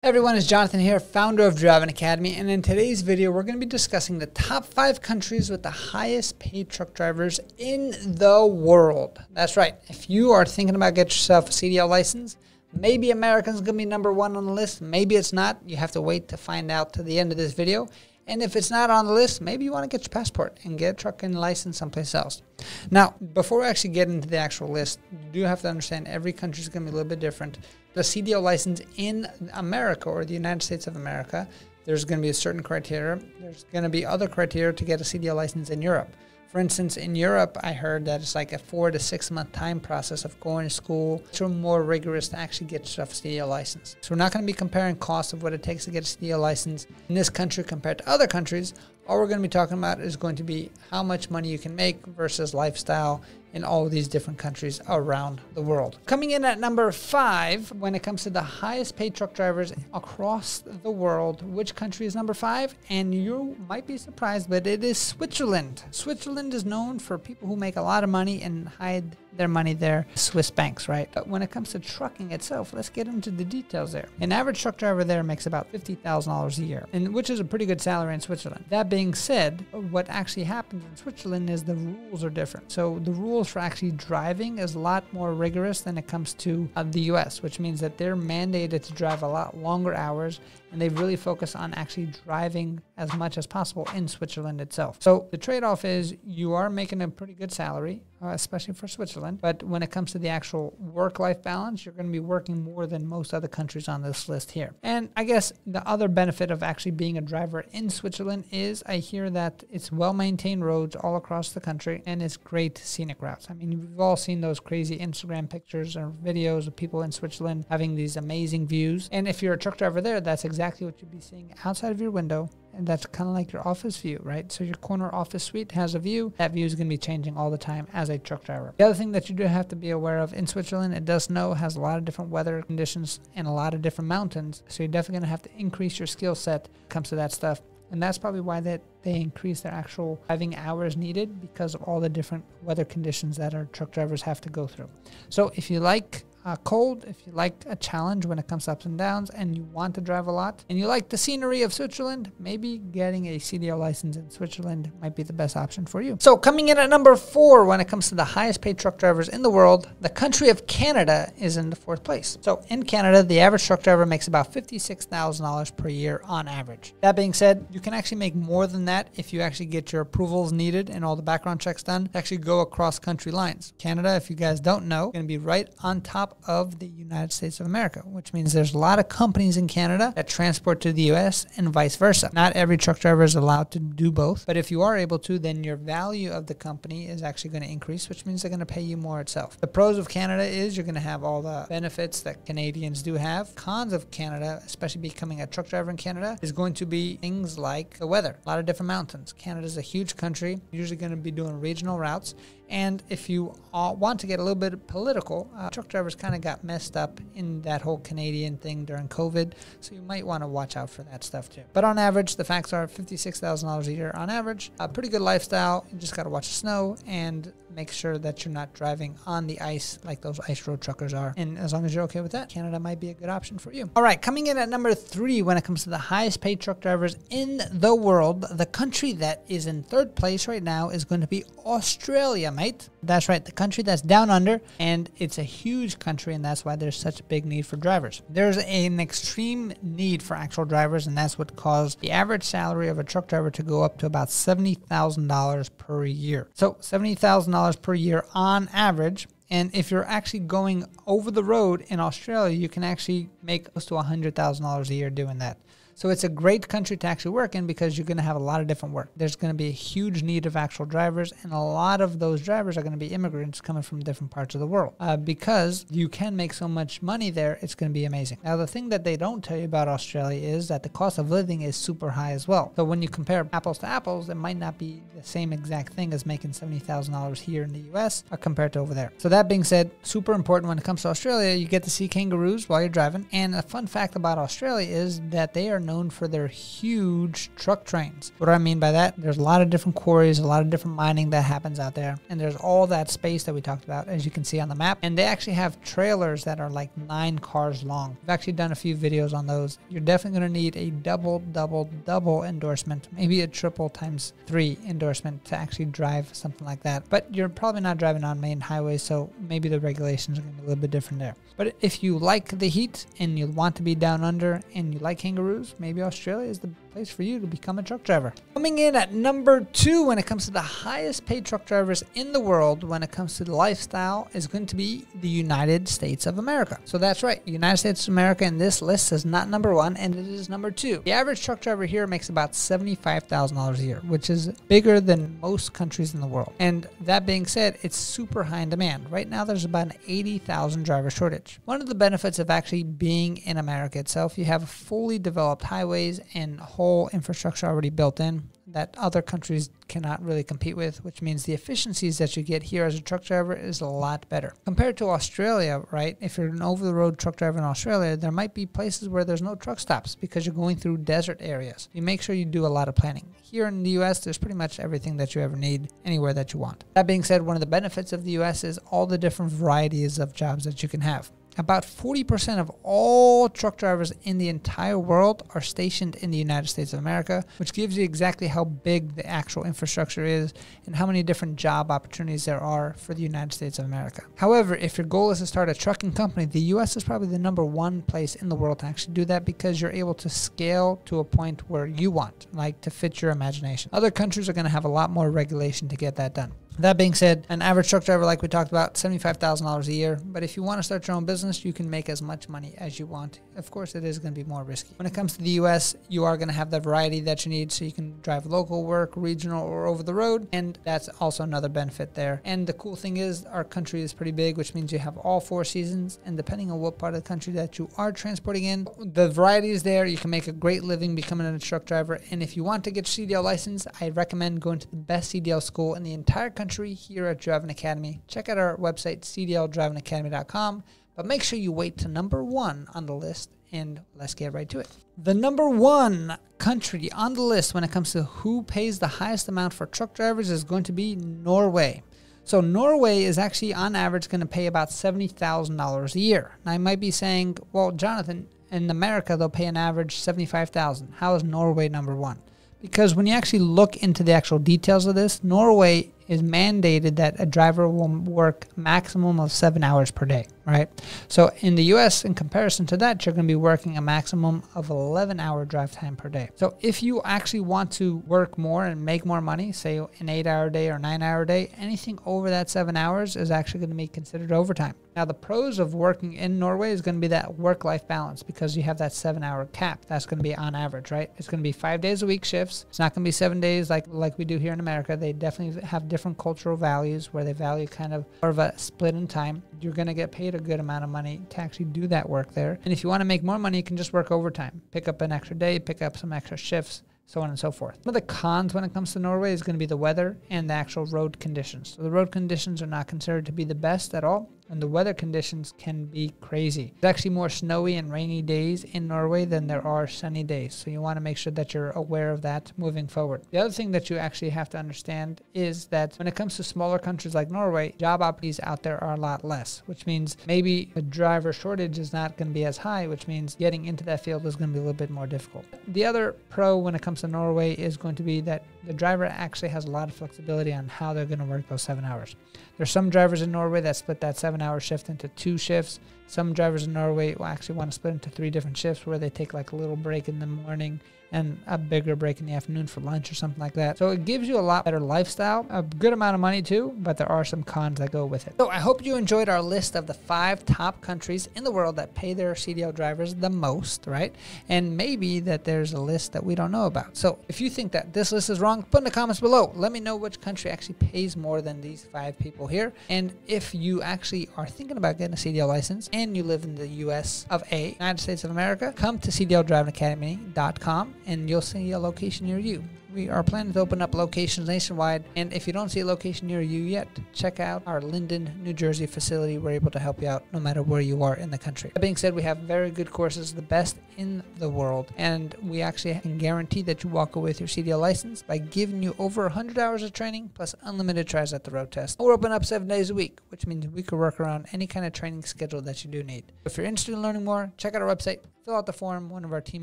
Hey everyone, it's Jonathan here, founder of Driving Academy, and in today's video we're going to be discussing the top 5 countries with the highest paid truck drivers in the world. That's right, if you are thinking about getting yourself a CDL license, maybe America's going to be number 1 on the list, maybe it's not. You have to wait to find out to the end of this video. And if it's not on the list, maybe you want to get your passport and get a trucking license someplace else. Now, before we actually get into the actual list, you do have to understand every country is going to be a little bit different. The CDL license in America or the United States of America, there's going to be a certain criteria. There's going to be other criteria to get a CDL license in Europe. For instance, in Europe, I heard that it's like a 4 to 6 month time process of going to school. It's more rigorous to actually get yourself a CDL license. So we're not going to be comparing costs of what it takes to get a CDL license in this country compared to other countries. All we're going to be talking about is going to be how much money you can make versus lifestyle in all of these different countries around the world. Coming in at number 5, when it comes to the highest paid truck drivers across the world, which country is number 5? And you might be surprised, but it is Switzerland. Switzerland is known for people who make a lot of money and hide their money there, Swiss banks, right? But when it comes to trucking itself, let's get into the details there. An average truck driver there makes about $50,000 a year, and which is a pretty good salary in Switzerland. That being said, what actually happens in Switzerland is the rules are different. So the rules for actually driving is a lot more rigorous than it comes to the US, which means that they're mandated to drive a lot longer hours, and they really focus on actually driving as much as possible in Switzerland itself. So the trade-off is you are making a pretty good salary, especially for Switzerland. But when it comes to the actual work-life balance, you're going to be working more than most other countries on this list here. And I guess the other benefit of actually being a driver in Switzerland is I hear that it's well-maintained roads all across the country, and it's great scenic routes. I mean, we've all seen those crazy Instagram pictures or videos of people in Switzerland having these amazing views. And if you're a truck driver there, that's exactly what you'll be seeing outside of your window. And that's kind of like your office view, right? So your corner office suite has a view. That view is going to be changing all the time as a truck driver. The other thing that you do have to be aware of in Switzerland, it does snow, has a lot of different weather conditions and a lot of different mountains. So you're definitely going to have to increase your skill set when it comes to that stuff. And that's probably why they increase their actual driving hours needed, because of all the different weather conditions that our truck drivers have to go through. So if you like cold, if you like a challenge when it comes to ups and downs, and you want to drive a lot, and you like the scenery of Switzerland, maybe getting a CDL license in Switzerland might be the best option for you. So coming in at number 4 when it comes to the highest paid truck drivers in the world, the country of Canada is in the 4th place. So in Canada, the average truck driver makes about $56,000 per year on average. That being said, you can actually make more than that if you actually get your approvals needed and all the background checks done to actually go across country lines. Canada, if you guys don't know, is going to be right on top of the United States of America, which means there's a lot of companies in Canada that transport to the US and vice versa. Not every truck driver is allowed to do both, but if you are able to, then your value of the company is actually going to increase, which means they're going to pay you more itself. The pros of Canada is you're going to have all the benefits that Canadians do have. Cons of Canada, especially becoming a truck driver in Canada, is going to be things like the weather. A lot of different mountains. Canada's a huge country, usually going to be doing regional routes. And if you want to get a little bit political, truck drivers kind of got messed up in that whole Canadian thing during COVID, so you might want to watch out for that stuff too. But on average, the facts are $56,000 a year on average. A pretty good lifestyle. You just got to watch the snow and make sure that you're not driving on the ice like those ice road truckers are. And as long as you're okay with that, Canada might be a good option for you. All right, coming in at number 3 when it comes to the highest paid truck drivers in the world, the country that is in 3rd place right now is going to be Australia, mate. That's right, the country that's down under, and it's a huge country, and that's why there's such a big need for drivers. There's an extreme need for actual drivers, and that's what caused the average salary of a truck driver to go up to about $70,000 per year. So $70,000 per year on average. And if you're actually going over the road in Australia, you can actually make close to $100,000 a year doing that. So it's a great country to actually work in because you're going to have a lot of different work. There's going to be a huge need of actual drivers, and a lot of those drivers are going to be immigrants coming from different parts of the world. Because you can make so much money there, it's going to be amazing. Now, the thing that they don't tell you about Australia is that the cost of living is super high as well. So when you compare apples to apples, it might not be the same exact thing as making $70,000 here in the US compared to over there. So that being said, super important when it comes to Australia, you get to see kangaroos while you're driving. And a fun fact about Australia is that they are known for their huge truck trains. What do I mean by that? There's a lot of different quarries, a lot of different mining that happens out there, and there's all that space that we talked about, as you can see on the map. And they actually have trailers that are like 9 cars long. I've actually done a few videos on those. You're definitely going to need a double endorsement, maybe a triple times 3 endorsement to actually drive something like that. But you're probably not driving on main highways, so maybe the regulations are going to be a little bit different there. But if you like the heat and you want to be down under and you like kangaroos, maybe Australia is the place for you to become a truck driver. Coming in at number 2 when it comes to the highest paid truck drivers in the world when it comes to the lifestyle is going to be the United States of America. So that's right, the United States of America in this list is not number 1 and it is number 2. The average truck driver here makes about $75,000 a year, which is bigger than most countries in the world. And that being said, it's super high in demand. Right now there's about an 80,000 driver shortage. One of the benefits of actually being in America itself, you have fully developed highways and whole infrastructure already built in that other countries cannot really compete with, which means the efficiencies that you get here as a truck driver is a lot better. Compared to Australia, right? If you're an over-the-road truck driver in Australia, there might be places where there's no truck stops because you're going through desert areas. You make sure you do a lot of planning. Here in the US, there's pretty much everything that you ever need anywhere that you want. That being said, one of the benefits of the US is all the different varieties of jobs that you can have. About 40% of all truck drivers in the entire world are stationed in the United States of America, which gives you exactly how big the actual infrastructure is and how many different job opportunities there are for the United States of America. However, if your goal is to start a trucking company, the US is probably the number 1 place in the world to actually do that because you're able to scale to a point where you want, like to fit your imagination. Other countries are going to have a lot more regulation to get that done. That being said, an average truck driver, like we talked about, $75,000 a year. But if you want to start your own business, you can make as much money as you want. Of course, it is going to be more risky. When it comes to the US, you are going to have the variety that you need, so you can drive local work, regional, or over the road. And that's also another benefit there. And the cool thing is our country is pretty big, which means you have all 4 seasons. And depending on what part of the country that you are transporting in, the variety is there. You can make a great living becoming a truck driver. And if you want to get your CDL license, I recommend going to the best CDL school in the entire country here at Driving Academy. Check out our website, cdldrivingacademy.com, but make sure you wait to number 1 on the list, and let's get right to it. The number 1 country on the list when it comes to who pays the highest amount for truck drivers is going to be Norway. So Norway is actually on average going to pay about $70,000 a year. Now I might be saying, well, Jonathan, in America they'll pay an average $75,000. How is Norway number 1? Because when you actually look into the actual details of this, Norway is mandated that a driver will work maximum of 7 hours per day, right? So in the US, in comparison to that, you're going to be working a maximum of 11-hour drive time per day. So if you actually want to work more and make more money, say an 8-hour day or 9-hour day, anything over that 7 hours is actually going to be considered overtime. Now, the pros of working in Norway is going to be that work-life balance because you have that 7-hour cap. That's going to be on average, right? It's going to be 5 days a week shifts. It's not going to be 7 days like we do here in America. They definitely have different cultural values where they value kind of more of a split in time. You're going to get paid a good amount of money to actually do that work there. And if you want to make more money, you can just work overtime. Pick up an extra day, pick up some extra shifts, so on and so forth. Some of the cons when it comes to Norway is going to be the weather and the actual road conditions. So the road conditions are not considered to be the best at all, and the weather conditions can be crazy. There's actually more snowy and rainy days in Norway than there are sunny days. So you want to make sure that you're aware of that moving forward. The other thing that you actually have to understand is that when it comes to smaller countries like Norway, job opportunities out there are a lot less, which means maybe a driver shortage is not going to be as high, which means getting into that field is going to be a little bit more difficult. The other pro when it comes to Norway is going to be that the driver actually has a lot of flexibility on how they're going to work those 7 hours. There's some drivers in Norway that split that 7-hour shift into 2 shifts. Some drivers in Norway will actually want to split into 3 different shifts where they take like a little break in the morning and a bigger break in the afternoon for lunch or something like that. So it gives you a lot better lifestyle, a good amount of money too, but there are some cons that go with it. So I hope you enjoyed our list of the 5 top countries in the world that pay their CDL drivers the most, right? And maybe that there's a list that we don't know about. So if you think that this list is wrong, put in the comments below. Let me know which country actually pays more than these 5 people here. And if you actually are thinking about getting a CDL license and you live in the US of A, United States of America, come to cdldrivingacademy.com and you'll see a location near you. We are planning to open up locations nationwide, and if you don't see a location near you yet, check out our Linden, New Jersey facility. We're able to help you out no matter where you are in the country. That being said, we have very good courses, the best in the world, and we actually can guarantee that you walk away with your CDL license by giving you over 100 hours of training plus unlimited tries at the road test. We're open up 7 days a week, which means we can work around any kind of training schedule that you do need. If you're interested in learning more, check out our website, fill out the form. One of our team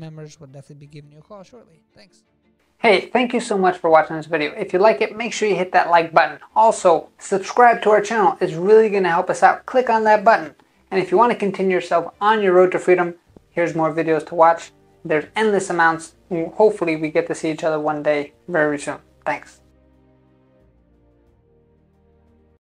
members will definitely be giving you a call shortly. Thanks. Hey, thank you so much for watching this video. If you like it, make sure you hit that like button. Also, subscribe to our channel. It's really going to help us out. Click on that button. And if you want to continue yourself on your road to freedom, here's more videos to watch. There's endless amounts. Hopefully we get to see each other one day very soon. Thanks.